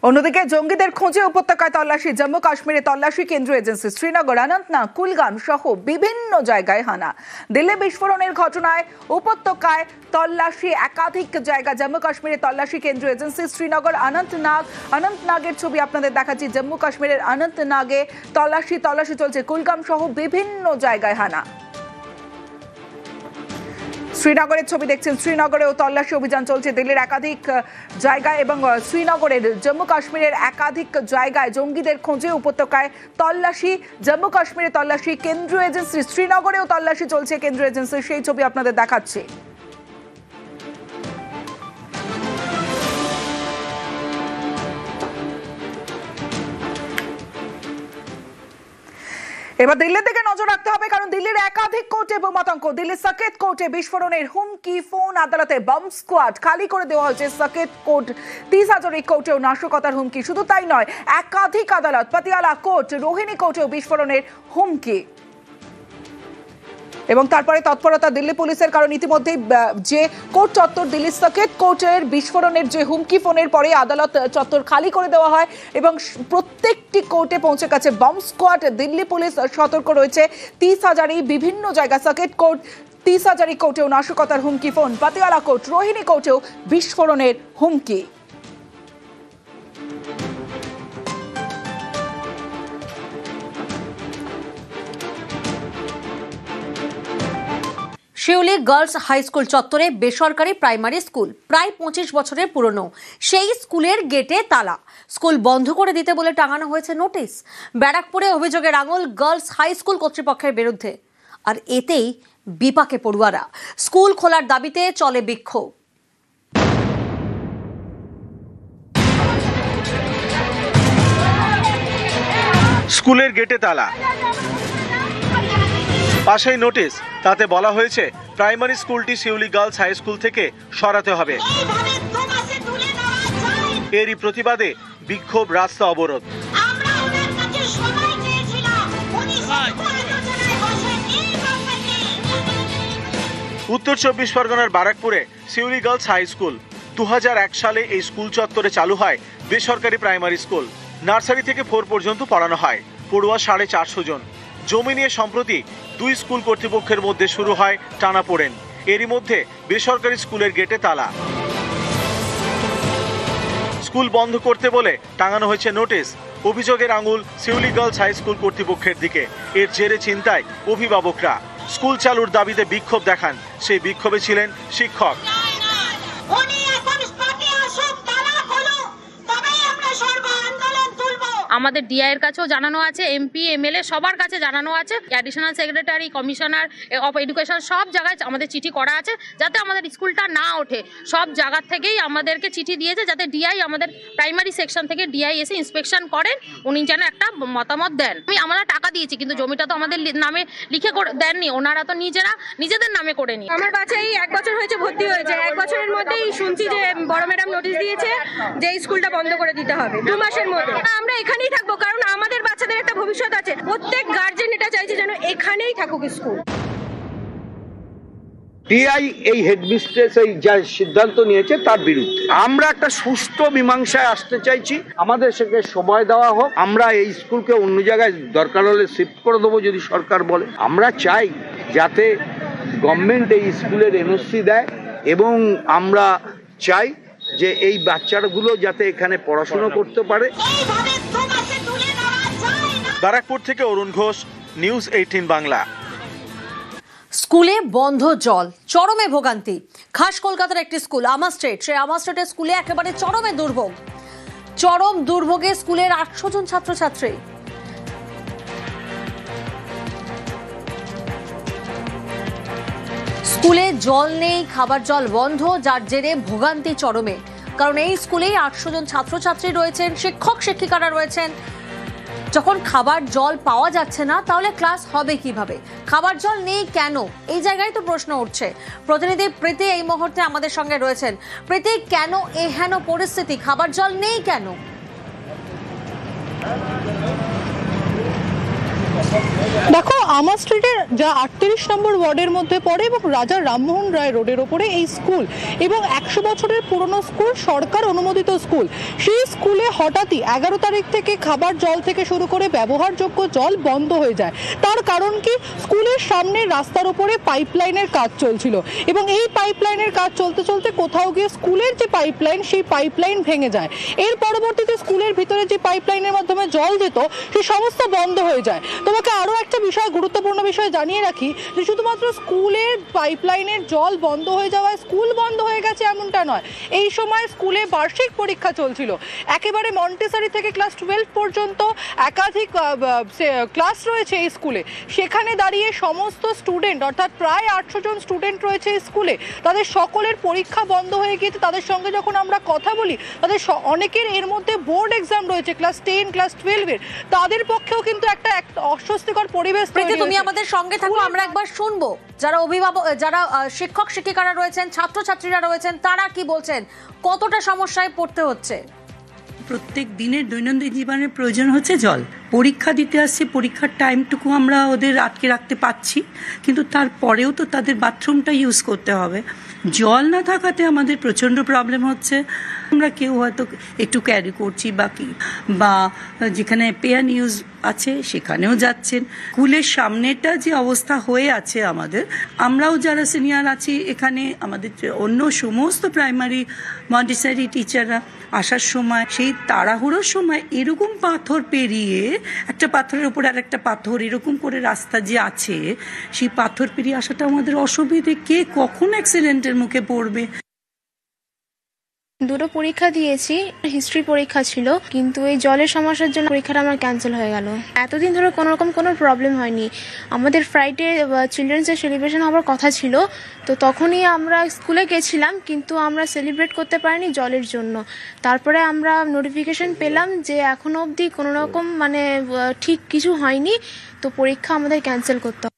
অন্যদিকে জঙ্গিদের খোঁজে উপত্যকায় তল্লাশি, জম্মু কাশ্মীরে তল্লাশি কেন্দ্রীয় এজেন্সি, শ্রীনগর, অনন্তনাগ, কুলগাম সহ বিভিন্ন জায়গায় হানা। দিল্লি বিস্ফোরণের ঘটনায় উপত্যকায় তল্লাশি একাধিক জায়গা, জম্মু কাশ্মীরে তল্লাশি কেন্দ্রীয় এজেন্সি, শ্রীনগর, অনন্তনাগের ছবি আপনাদের দেখাচ্ছি। জম্মু কাশ্মীরের অনন্তনাগে তল্লাশি চলছে, কুলগাম সহ বিভিন্ন জায়গায় হানা। শ্রীনগরের ছবি দেখছেন, শ্রীনগরেও তল্লাশি অভিযান চলছে। দিল্লির একাধিক জায়গায় এবং শ্রীনগরের, জম্মু কাশ্মীরের একাধিক জায়গায় জঙ্গিদের খোঁজে উপত্যকায় তল্লাশি। জম্মু কাশ্মীরে তল্লাশি কেন্দ্রীয় এজেন্সি, শ্রীনগরেও তল্লাশি চলছে কেন্দ্রীয় এজেন্সি, সেই ছবি আপনাদের দেখাচ্ছি। এবার দিল্লির দিকে নজর রাখতে হবে, কারণ দিল্লির একাধিক কোর্টে বোমাতঙ্ক। দিল্লির সাকেত কোর্টে বিস্ফোরণের হুমকি, ফোন আদালতে বম স্কোয়াড খালি করে দেওয়া হয়েছে। সাকেত কোর্ট, 30 হাজারিক কোর্টেও নাশকতার হুমকি। শুধু তাই নয়, একাধিক আদালত, পাতিয়ালা কোর্ট, রোহিণী কোর্টেও বিস্ফোরণের হুমকি। এবং তারপরে তৎপরতা দিল্লি পুলিশের, কারণ ইতিমধ্যেই যে কোর্ট চত্বর, দিল্লি সাকেত কোর্টের বিস্ফোরণের যে হুমকি, ফোনের পরে আদালত চত্বর খালি করে দেওয়া হয় এবং প্রত্যেকটি কোর্টে পৌঁছে গেছে বম স্কোয়াড। দিল্লি পুলিশ সতর্ক রয়েছে। 30 হাজারি বিভিন্ন জায়গা, সাকেত কোর্ট, 30 হাজারি কোর্টেও নাশকতার হুমকি, ফোন, পাতিয়ালা কোর্ট, রোহিণী কোর্টেও বিস্ফোরণের হুমকি। শিউলি গার্লস হাই স্কুল চত্বরে বেসরকারি প্রাইমারি স্কুল, প্রায় 25 বছরের পুরনো। সেই স্কুলের গেটে তালা, স্কুল বন্ধ করে দিতে বলে টাঙানো হয়েছে নোটিশ। ব্যারাকপুরে অভিযোগের আঙুল গার্লস হাই স্কুল কর্তৃপক্ষের বিরুদ্ধে, আর এতেই বিপাকে পড়ুয়ারা। স্কুল খোলার দাবিতে চলে বিক্ষোভ। স্কুলের গেটে তালা, পাশেই নোটিশ, তাতে বলা হয়েছে প্রাইমারি স্কুলটি শিউলি গার্লস হাই স্কুল থেকে সরাতে হবে। এরই প্রতিবাদে বিক্ষোভ, রাস্তা অবরোধ। উত্তর 24 পরগনার বারাকপুরে শিউলি গার্লস হাই স্কুল। 2001 সালে এই স্কুল চত্বরে চালু হয় বেসরকারি প্রাইমারি স্কুল। নার্সারি থেকে 4 পর্যন্ত পড়ানো হয়, পড়ুয়া 450 জন। জমি নিয়ে সম্প্রতি 2 স্কুল কর্তৃপক্ষের মধ্যে শুরু হয় টানাপোড়েন। এরই মধ্যে বেসরকারি স্কুলের গেটে তালা, স্কুল বন্ধ করতে বলে টাঙানো হয়েছে নোটিশ। অভিযোগের আঙুল শিউলি গার্লস হাই স্কুল কর্তৃপক্ষের দিকে। এর জেরে চিন্তায় অভিভাবকরা। স্কুল চালুর দাবিতে বিক্ষোভ দেখান। সেই বিক্ষোভে ছিলেন শিক্ষক। আমাদের ডিআই এর কাছেও জানানো আছে, এমপি এমএলএ সবার কাছে জানানো আছে, additional secretary, commissioner of education, সব জায়গায় আমাদের চিঠি করা আছে যাতে আমাদের স্কুলটা না ওঠে। সব জায়গা থেকেই আমাদেরকে চিঠি দিয়েছে যাতে ডিআই, আমাদের প্রাইমারি সেকশন থেকে ডিআই এসে ইন্সপেকশন করেন, উনি যেন একটা মতামত দেন। আমরা টাকা দিয়েছি, কিন্তু জমিটা তো আমাদের নামে লিখে দেননি, ওনারা তো নিজেদের নামে করে নি। আমার বাচ্চা এই 1 বছর হয়েছে ভর্তি হয়েছে, 1 বছরের মধ্যেই শুনছি যে বড় ম্যাডাম নোটিশ দিয়েছে যে স্কুলটা বন্ধ করে দিতে হবে 2 মাসের মধ্যে। আমরা এখানেই থাকবো, কারণ আমাদের বাচ্চাদের একটা ভবিষ্যৎ আছে। প্রত্যেক গার্জেন এটা চাইছে যেন এখানেই থাকুক স্কুল। টিআই এই হেডমিস্ট্রেস এই যা সিদ্ধান্ত নিয়েছে তার বিরুদ্ধে আমরা একটা সুষ্ঠু মীমাংসায় আসতে চাইছি। আমাদের সেকে সময় দেওয়া হোক, আমরা এই স্কুলকে অন্য জায়গায় দরকার হলে শিফট করে দেবো যদি সরকার বলে। আমরা চাই যাতে গভর্নমেন্ট এই স্কুলের এনওসি দেয়, এবং আমরা চাই যে এই বাচ্চাগুলো যাতে এখানে পড়াশোনা করতে পারে। বারাকপুর থেকে অরুণ ঘোষ, নিউজ 18 বাংলা। স্কুলে বন্ধ জল, চরমে ভোগান্তি। খাস কলকাতার একটি স্কুল, আমার স্ট্রিট, সেই আমার স্ট্রিটের স্কুলে একেবারে চরম দুর্ভোগে স্কুলের 800 জন ছাত্রছাত্রী। স্কুলে জল নেই, খাবার জল বন্ধ, যার জেরে ভোগান্তি চরমে। কারণ এই স্কুলেই 800 জন ছাত্রছাত্রী রয়েছেন, শিক্ষক শিক্ষিকারা রয়েছেন। যখন খাবার জল পাওয়া যাচ্ছে না, তাহলে ক্লাস হবে কিভাবে? খাবার জল নেই কেন, এই জায়গায় তো প্রশ্ন উঠছে। প্রতিনিধি প্রীতি এই মুহূর্তে আমাদের সঙ্গে রয়েছেন। প্রীতি, কেন এহেন পরিস্থিতি, খাবার জল নেই কেন? দেখো, আমার স্ট্রিটের যা 38 নম্বর ওয়ার্ডের মধ্যে পড়ে এবং রাজা রামমোহন রায় রোডের ওপরে এই স্কুল এবং 100 বছরের পুরনো স্কুল, সরকার অনুমোদিত স্কুল। সেই স্কুলে হঠাৎই 11 তারিখ থেকে খাবার জল থেকে শুরু করে ব্যবহারযোগ্য জল বন্ধ হয়ে যায়। তার কারণ কি? স্কুলের সামনে রাস্তার উপরে পাইপলাইনের কাজ চলছিল এবং এই পাইপলাইনের কাজ চলতে চলতে কোথাও গিয়ে স্কুলের যে পাইপলাইন, সেই পাইপলাইন ভেঙে যায়। এর পরবর্তীতে স্কুলের ভিতরে যে পাইপলাইনের মাধ্যমে জল যেত সেই সমস্ত বন্ধ হয়ে যায়। তোমাকে আরো একটা বিষয়, গুরুত্বপূর্ণ বিষয় জানিয়ে রাখি যে শুধুমাত্র স্কুলের পাইপলাইনের জল বন্ধ হয়ে যাওয়ায় স্কুল বন্ধ হয়ে গেছে এমনটা নয়। এই সময় স্কুলে বার্ষিক পরীক্ষা চলছিল। একেবারে মন্টেসরি থেকে ক্লাস 12 পর্যন্ত একাধিক ক্লাস রয়েছে এই স্কুলে। সেখানে দাঁড়িয়ে সমস্ত স্টুডেন্ট, অর্থাৎ প্রায় 800 জন স্টুডেন্ট রয়েছে এই স্কুলে, তাদের সকলের পরীক্ষা বন্ধ হয়ে গিয়েছে। তাদের সঙ্গে যখন আমরা কথা বলি, তাদের অনেকের এর মধ্যে বোর্ড এক্সাম রয়েছে, ক্লাস 10, ক্লাস 12 এর। তাদের পক্ষেও কিন্তু একটা অস্বস্তিকর পরিবেশ তৈরি হয়েছে। তুমি আমাদের সঙ্গে থাকো, আমরা একবার শুনবো যারা অভিভাবক, যারা শিক্ষক শিক্ষিকারা রয়েছেন, ছাত্রছাত্রীরা রয়েছেন, তারা কি বলছেন, কতটা সমস্যায় পড়তে হচ্ছে। প্রত্যেক দিনের দৈনন্দিন জীবনের প্রয়োজন হচ্ছে জল। পরীক্ষা দিতে আসছে, পরীক্ষার টাইমটুকু আমরা ওদের আটকে রাখতে পারছি, কিন্তু তারপরেও তো তাদের বাথরুমটা ইউজ করতে হবে। জল না থাকাতে আমাদের প্রচণ্ড প্রবলেম হচ্ছে। আমরা কেউ হয়তো একটু ক্যারি করছি বা যেখানে পেয়ার ইউজ আছে সেখানেও যাচ্ছেন। স্কুলের সামনেটা যে অবস্থা হয়ে আছে আমাদের, আমরাও যারা সিনিয়র আছি এখানে, আমাদের অন্য সমস্ত প্রাইমারি মন্টেসরি টিচাররা আসার সময় সেই তাড়াহুড়োর সময় এরকম পাথর পেরিয়ে, একটা পাথরের উপর আর একটা পাথর, এরকম করে রাস্তা যে আছে, সেই পাথর পেরিয়ে আসাটা আমাদের অসুবিধে। কে কখন অ্যাক্সিডেন্টের মুখে পড়বে। দুটো পরীক্ষা দিয়েছি, হিস্ট্রি পরীক্ষা ছিল, কিন্তু এই জলের সমস্যার জন্য পরীক্ষাটা আমার ক্যান্সেল হয়ে গেল। এতদিন ধরে কোনো প্রবলেম হয়নি। আমাদের ফ্রাইডে চিলড্রেন্স ডে সেলিব্রেশন হওয়ার কথা ছিল, তো তখনই আমরা স্কুলে গেছিলাম, কিন্তু আমরা সেলিব্রেট করতে পারিনি জলের জন্য। তারপরে আমরা নোটিফিকেশন পেলাম যে এখনো অবধি কোনো রকম ঠিক কিছু হয়নি, তো পরীক্ষা আমাদের ক্যান্সেল করতে হবে।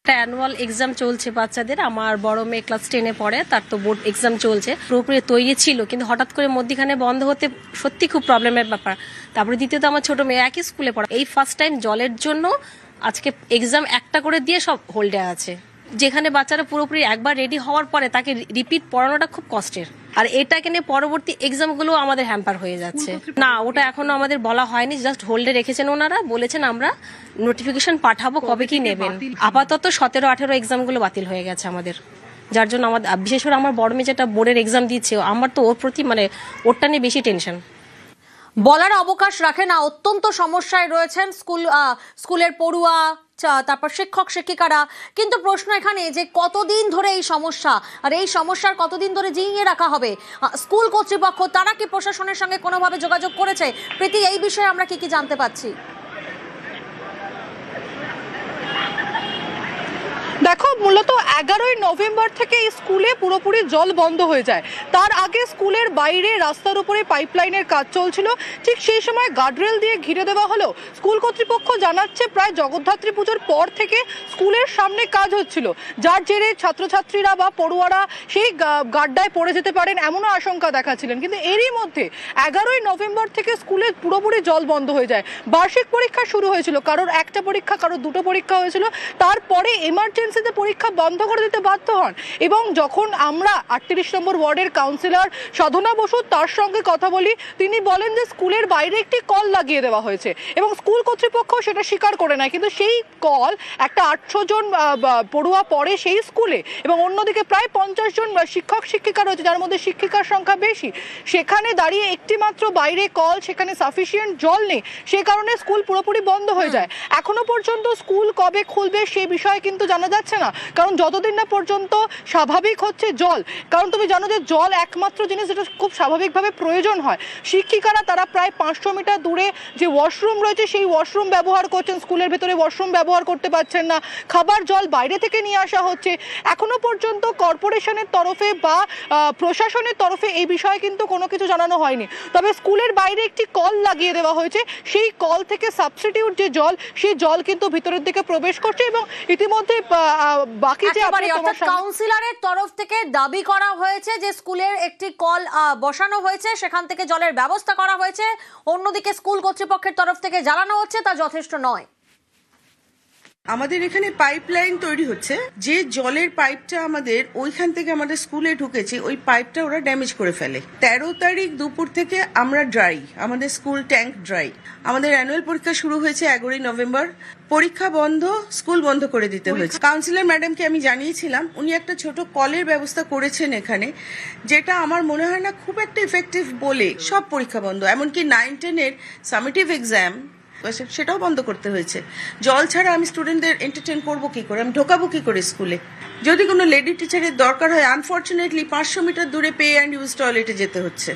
একটা অ্যানুয়াল এক্সাম চলছে বাচ্চাদের। আমার বড় মেয়ে ক্লাস 10-এ পড়ে, তার তো বোর্ড এক্সাম চলছে। পুরোপুরি তৈরি ছিল, কিন্তু হঠাৎ করে মধ্যখানে বন্ধ হতে সত্যি খুব প্রবলেমের ব্যাপার। তারপরে দ্বিতীয়ত আমার ছোট মেয়ে একই স্কুলে পড়ে, এই ফার্স্ট টাইম জলের জন্য আজকে এক্সাম একটা করে দিয়ে সব হোল্ডে আছে। যেখানে বাচ্চারা পুরোপুরি একবার রেডি হওয়ার পরে তাকে রিপিট পড়ানোটা খুব কষ্টের, আর এটাকে নিয়ে পরবর্তী এক্সামগুলো আমাদের হ্যাম্পার হয়ে যাচ্ছে। না, ওটা এখনো আমাদের বলা হয়নি, জাস্ট হোল্ডে রেখেছেন ওনারা। বলেছেন আমরা নোটিফিকেশন পাঠাবো, কবে কি নেবেন। আপাতত 17-18 এক্সামগুলো বাতিল হয়ে গেছে আমাদের, যার জন্য আমাদের, বিশেষ করে আমার বড় মেয়ে যেটা বোর্ডের এক্সাম দিচ্ছে, আমার তো ওর প্রতি ওরটা নিয়ে বেশি টেনশন। বলার অবকাশ রাখে না, অত্যন্ত সমস্যায় রয়েছেন স্কুলের পড়ুয়া, তারপর শিক্ষক শিক্ষিকারা। কিন্তু প্রশ্ন এখানে যে কতদিন ধরে এই সমস্যা, আর এই সমস্যার কতদিন ধরে জিইয়ে রাখা হবে। স্কুল কর্তৃপক্ষ তারা কি প্রশাসনের সঙ্গে কোনোভাবে যোগাযোগ করেছে? প্রীতি, এই বিষয়ে আমরা কি জানতে পাচ্ছি? দেখো, মূলত 11ই নভেম্বর থেকে এই স্কুলে পুরোপুরি জল বন্ধ হয়ে যায়। তার আগে স্কুলের বাইরে রাস্তার উপরে পাইপলাইনের কাজ চলছিল। ঠিক সেই সময় গার্ডরেল দিয়ে ঘিরে দেওয়া হলো। স্কুল কর্তৃপক্ষ জানাচ্ছে প্রায় জগদ্ধাত্রী পুজোর পর থেকে স্কুলের সামনে কাজ হচ্ছিল, যার জেরে ছাত্রছাত্রীরা বা পড়ুয়ারা সেই গাড্ডায় পড়ে যেতে পারেন এমনও আশঙ্কা দেখাচ্ছিলেন। কিন্তু এরই মধ্যে 11ই নভেম্বর থেকে স্কুলে পুরোপুরি জল বন্ধ হয়ে যায়। বার্ষিক পরীক্ষা শুরু হয়েছিল, কারোর একটা পরীক্ষা, কারোর দুটো পরীক্ষা হয়েছিল। তারপরে এমার্জেন্সিতে পরীক্ষা বন্ধ করে দিতে বাধ্য হন। এবং যখন আমরা 38 নম্বর ওয়ার্ডের কাউন্সিলর সাধনা বসু তার সঙ্গে কথা বলি, তিনি বলেন যে স্কুলের বাইরে একটি কল লাগিয়ে দেওয়া হয়েছে এবং স্কুল কর্তৃপক্ষ সেটা স্বীকার করে নেয়। কিন্তু সেই কল, একটা 800 জন পড়ুয়া পড়ে সেই স্কুলে এবং অন্যদিকে প্রায় 50 জন শিক্ষক শিক্ষিকা রয়েছে, যার মধ্যে শিক্ষিকার সংখ্যা বেশি। সেখানে দাঁড়িয়ে একটি মাত্র বাইরে কল, সেখানে সাফিসিয়েন্ট জল নেই, সে কারণে স্কুল পুরোপুরি বন্ধ হয়ে যায়। এখনো পর্যন্ত স্কুল কবে খুলবে সে বিষয়ে কিন্তু জানা যাচ্ছে না, কারণ যতদিন না পর্যন্ত স্বাভাবিক হচ্ছে জল। কারণ তুমি জানো যে জল একমাত্র জিনিস যেটা খুব স্বাভাবিকভাবে প্রয়োজন হয়। শিক্ষিকারা তারা প্রায় 500 মিটার দূরে যে ওয়াশরুম রয়েছে সেই ওয়াশরুম ব্যবহার করছেন, স্কুলের ভেতরে ওয়াশরুম ব্যবহার করতে পারছেন না। খাবার জল বাইরে থেকে নিয়ে আসা হচ্ছে। এখনো পর্যন্ত কর্পোরেশনের তরফে বা প্রশাসনের তরফে এই বিষয়ে কিন্তু কোনো কিছু জানানো হয়নি। তবে স্কুলের বাইরে একটি কল লাগিয়ে দেওয়া হয়েছে, সেই কল থেকে সাবস্টিটিউট যে জল, সেই জল কিন্তু ভিতরের দিকে প্রবেশ করছে। এবং ইতিমধ্যে বাকি যে কাউন্সিলরের তরফ থেকে দাবি করা হয়েছে যে স্কুলের একটি কল বসানো হয়েছে, সেখান থেকে জলের ব্যবস্থা করা হয়েছে। অন্যদিকে স্কুল কর্তৃপক্ষের তরফ থেকে জানানো হচ্ছে তা যথেষ্ট নয়। আমাদের এখানে পাইপলাইন তৈরি হচ্ছে, যে জলের পাইপটা আমাদের ওইখান থেকে আমাদের স্কুলে ঢুকেছে, ওই পাইপটা ওরা ড্যামেজ করে ফেলে। 13 তারিখ দুপুর থেকে আমরা ড্রাই, আমাদের স্কুল ট্যাঙ্ক ড্রাই। আমাদের অ্যানুয়াল পরীক্ষা শুরু হয়েছে 11 নভেম্বর। পরীক্ষা বন্ধ, স্কুল বন্ধ করে দিতে হয়েছে। কাউন্সিলর ম্যাডামকে আমি জানিয়েছিলাম, উনি একটা ছোট কলের ব্যবস্থা করেছেন এখানে, যেটা আমার মনে হয় না খুব একটা ইফেক্টিভ বলে। সব পরীক্ষা বন্ধ, এমনকি 9-10-এর সামেটিভ এক্সাম সেটাও বন্ধ করতে হয়েছে। জল ছাড়া আমি স্টুডেন্টদের এন্টারটেইন করবো কি করে, আমি ঢোকাবো কি করে স্কুলে? যদি কোনো লেডি টিচারের দরকার হয়, আনফর্চুনেটলি 500 মিটার দূরে পে অ্যান্ড ইউজ টয়লেটে যেতে হচ্ছে।